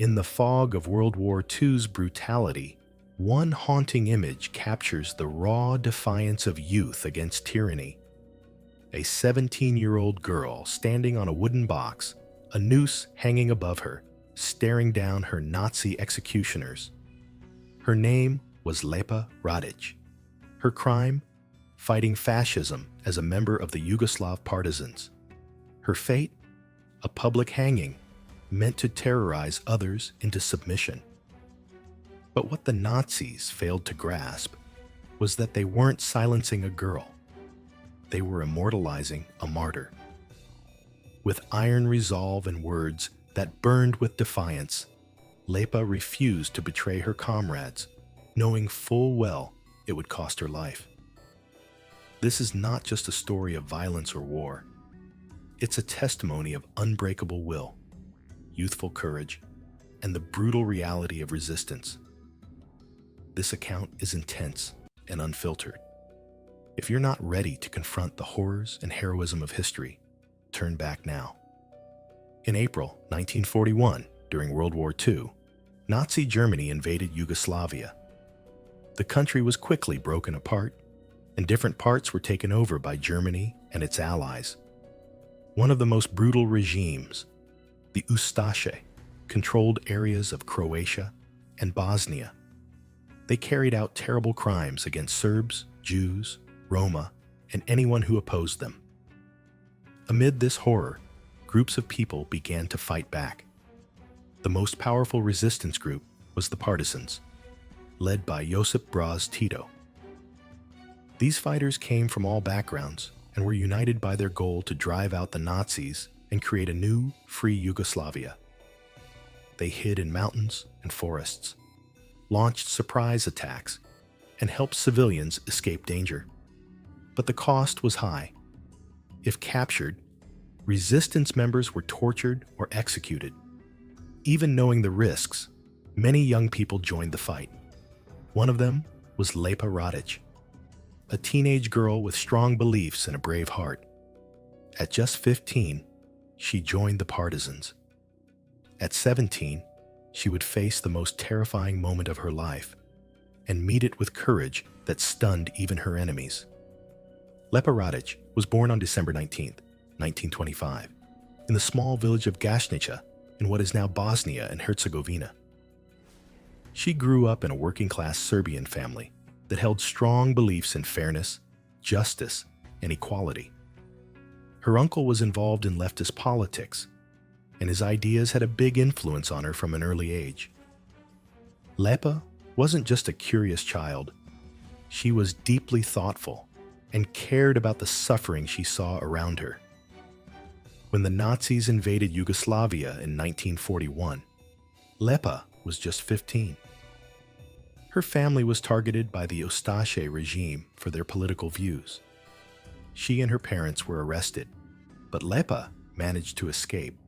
In the fog of World War II's brutality, one haunting image captures the raw defiance of youth against tyranny. A 17-year-old girl standing on a wooden box, a noose hanging above her, staring down her Nazi executioners. Her name was Lepa Radić. Her crime? Fighting fascism as a member of the Yugoslav Partisans. Her fate? A public hanging, meant to terrorize others into submission. But what the Nazis failed to grasp was that they weren't silencing a girl. They were immortalizing a martyr. With iron resolve and words that burned with defiance, Lepa refused to betray her comrades, knowing full well it would cost her life. This is not just a story of violence or war. It's a testimony of unbreakable will, youthful courage, and the brutal reality of resistance. This account is intense and unfiltered. If you're not ready to confront the horrors and heroism of history, turn back now. In April 1941, during World War II, Nazi Germany invaded Yugoslavia. The country was quickly broken apart, and different parts were taken over by Germany and its allies. One of the most brutal regimes, the Ustaše, controlled areas of Croatia and Bosnia. They carried out terrible crimes against Serbs, Jews, Roma, and anyone who opposed them. Amid this horror, groups of people began to fight back. The most powerful resistance group was the Partisans, led by Josip Broz Tito. These fighters came from all backgrounds and were united by their goal to drive out the Nazis and create a new, free Yugoslavia. They hid in mountains and forests, launched surprise attacks, and helped civilians escape danger. But the cost was high. If captured, resistance members were tortured or executed. Even knowing the risks, many young people joined the fight. One of them was Lepa Radić, a teenage girl with strong beliefs and a brave heart. At just 15, she joined the Partisans. At 17, she would face the most terrifying moment of her life and meet it with courage that stunned even her enemies. Lepa Radić was born on December 19, 1925, in the small village of Gašnica in what is now Bosnia and Herzegovina. She grew up in a working-class Serbian family that held strong beliefs in fairness, justice, and equality. Her uncle was involved in leftist politics, and his ideas had a big influence on her from an early age. Lepa wasn't just a curious child. She was deeply thoughtful and cared about the suffering she saw around her. When the Nazis invaded Yugoslavia in 1941, Lepa was just 15. Her family was targeted by the Ustaše regime for their political views. She and her parents were arrested, but Lepa managed to escape.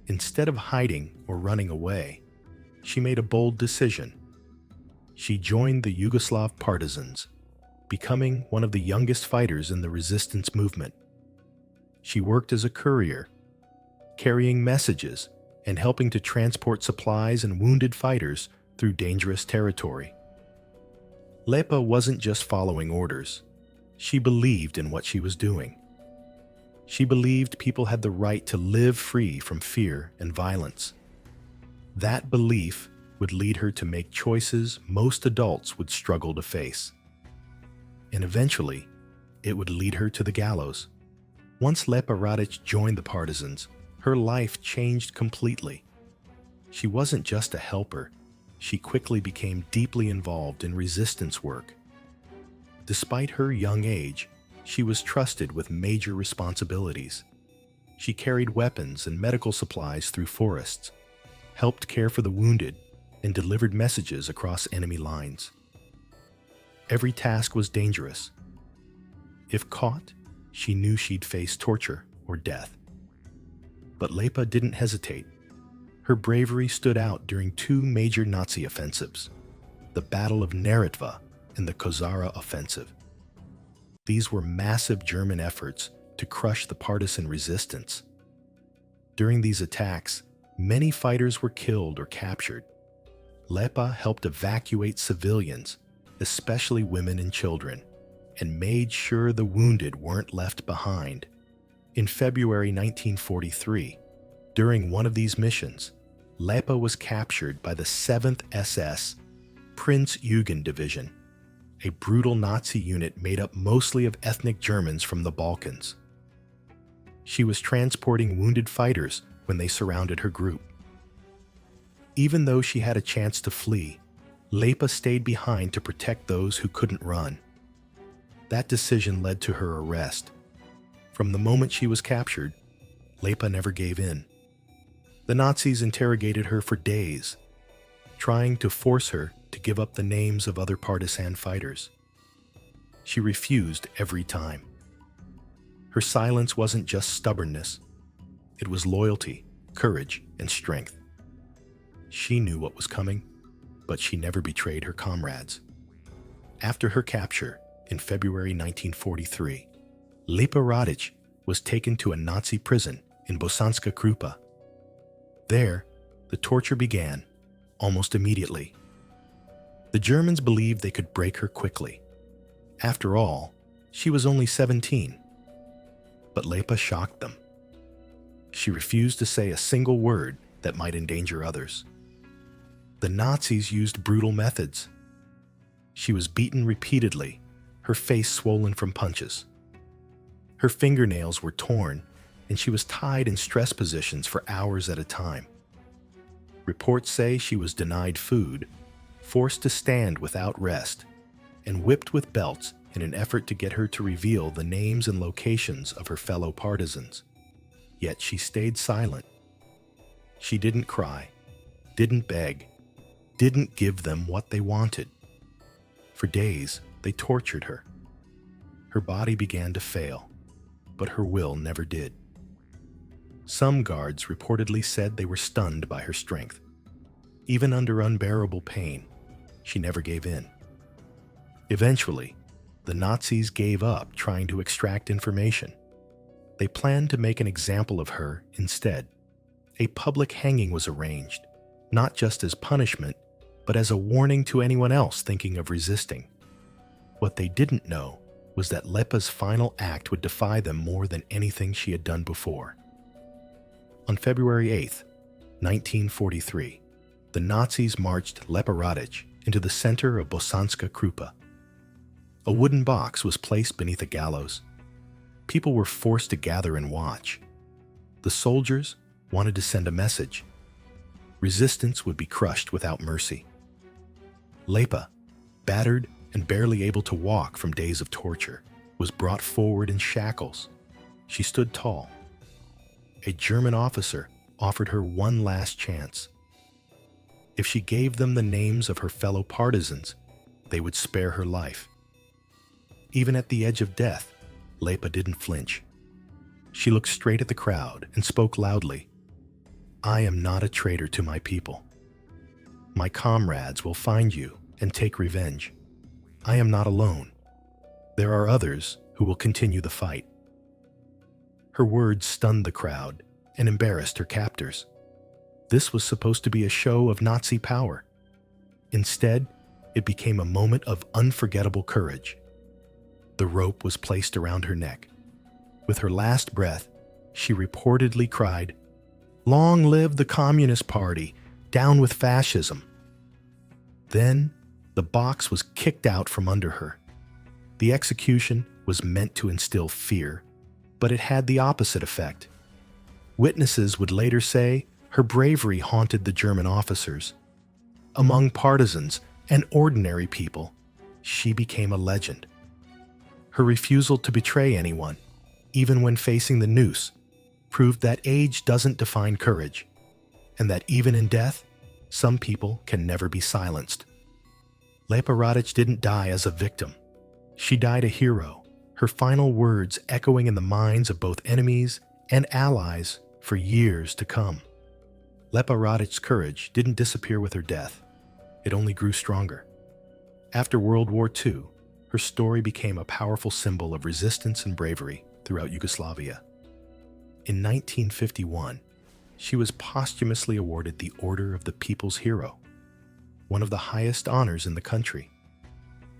Instead of hiding or running away, she made a bold decision. She joined the Yugoslav Partisans, becoming one of the youngest fighters in the resistance movement. She worked as a courier, carrying messages and helping to transport supplies and wounded fighters through dangerous territory. Lepa wasn't just following orders. She believed in what she was doing. She believed people had the right to live free from fear and violence. That belief would lead her to make choices most adults would struggle to face. And eventually, it would lead her to the gallows. Once Lepa Radić joined the Partisans, her life changed completely. She wasn't just a helper. She quickly became deeply involved in resistance work. Despite her young age, she was trusted with major responsibilities. She carried weapons and medical supplies through forests, helped care for the wounded, and delivered messages across enemy lines. Every task was dangerous. If caught, she knew she'd face torture or death. But Lepa didn't hesitate. Her bravery stood out during two major Nazi offensives, the Battle of Neretva and the Kozara Offensive. These were massive German efforts to crush the partisan resistance. During these attacks, Many fighters were killed or captured. Lepa helped evacuate civilians, especially women and children, and made sure the wounded weren't left behind. In February 1943, during one of these missions, Lepa was captured by the 7th SS Prinz Eugen Division, a brutal Nazi unit made up mostly of ethnic Germans from the Balkans. She was transporting wounded fighters when they surrounded her group. Even though she had a chance to flee, Lepa stayed behind to protect those who couldn't run. That decision led to her arrest. From the moment she was captured, Lepa never gave in. The Nazis interrogated her for days, trying to force her to give up the names of other partisan fighters. She refused every time. Her silence wasn't just stubbornness. It was loyalty, courage, and strength. She knew what was coming, but she never betrayed her comrades. After her capture in February 1943, Lepa Radić was taken to a Nazi prison in Bosanska Krupa. There, the torture began almost immediately. The Germans believed they could break her quickly. After all, she was only 17. But Lepa shocked them. She refused to say a single word that might endanger others. The Nazis used brutal methods. She was beaten repeatedly, her face swollen from punches. Her fingernails were torn, and she was tied in stress positions for hours at a time. Reports say she was denied food, forced to stand without rest, and whipped with belts in an effort to get her to reveal the names and locations of her fellow partisans. Yet she stayed silent. She didn't cry, didn't beg, didn't give them what they wanted. For days, they tortured her. Her body began to fail, but her will never did. Some guards reportedly said they were stunned by her strength. Even under unbearable pain, she never gave in. Eventually, the Nazis gave up trying to extract information. They planned to make an example of her instead. A public hanging was arranged, not just as punishment, but as a warning to anyone else thinking of resisting. What they didn't know was that Lepa's final act would defy them more than anything she had done before. On February 8, 1943, the Nazis marched Lepa Radić into the center of Bosanska Krupa. A wooden box was placed beneath a gallows. People were forced to gather and watch. The soldiers wanted to send a message. Resistance would be crushed without mercy. Lepa, battered and barely able to walk from days of torture, was brought forward in shackles. She stood tall. A German officer offered her one last chance. If she gave them the names of her fellow partisans, they would spare her life. Even at the edge of death, Lepa didn't flinch. She looked straight at the crowd and spoke loudly. "I am not a traitor to my people. My comrades will find you and take revenge. I am not alone. There are others who will continue the fight." Her words stunned the crowd and embarrassed her captors. This was supposed to be a show of Nazi power. Instead, it became a moment of unforgettable courage. The rope was placed around her neck. With her last breath, she reportedly cried, "Long live the Communist Party! Down with fascism!" Then, the box was kicked out from under her. The execution was meant to instill fear, but it had the opposite effect. Witnesses would later say her bravery haunted the German officers. Among partisans and ordinary people, she became a legend. Her refusal to betray anyone, even when facing the noose, proved that age doesn't define courage, and that even in death, some people can never be silenced. Lepa Radić didn't die as a victim. She died a hero, her final words echoing in the minds of both enemies and allies for years to come. Lepa Radić's courage didn't disappear with her death. It only grew stronger. After World War II, her story became a powerful symbol of resistance and bravery throughout Yugoslavia. In 1951, she was posthumously awarded the Order of the People's Hero, one of the highest honors in the country.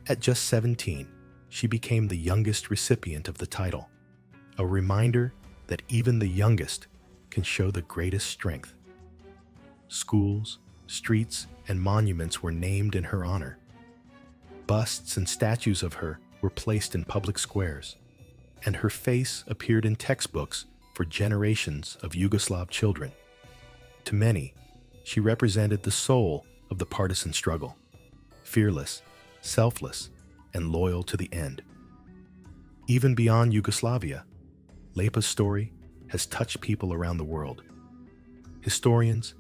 At just 17, she became the youngest recipient of the title, a reminder that even the youngest can show the greatest strength. Schools, streets, and monuments were named in her honor. Busts and statues of her were placed in public squares, and her face appeared in textbooks for generations of Yugoslav children. To many, she represented the soul of the partisan struggle, fearless, selfless, and loyal to the end. Even beyond Yugoslavia, Lepa's story has touched people around the world. Historians,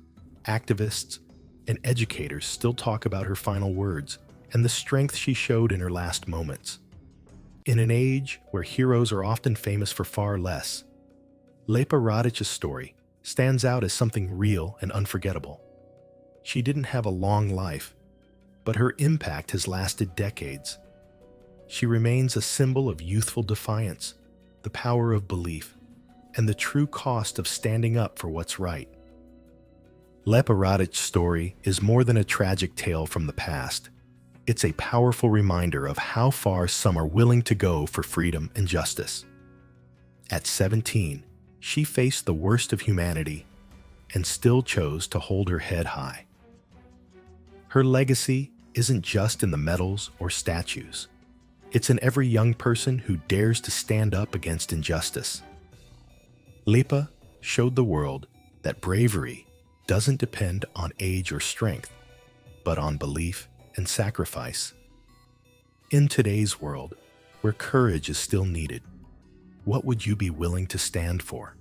activists, and educators still talk about her final words and the strength she showed in her last moments. In an age where heroes are often famous for far less, Lepa Radic's story stands out as something real and unforgettable. She didn't have a long life, but her impact has lasted decades. She remains a symbol of youthful defiance, the power of belief, and the true cost of standing up for what's right. Lepa Radic's story is more than a tragic tale from the past. It's a powerful reminder of how far some are willing to go for freedom and justice. At 17, she faced the worst of humanity and still chose to hold her head high. Her legacy isn't just in the medals or statues. It's in every young person who dares to stand up against injustice. Lepa showed the world that bravery doesn't depend on age or strength, but on belief and sacrifice. In today's world, where courage is still needed, what would you be willing to stand for?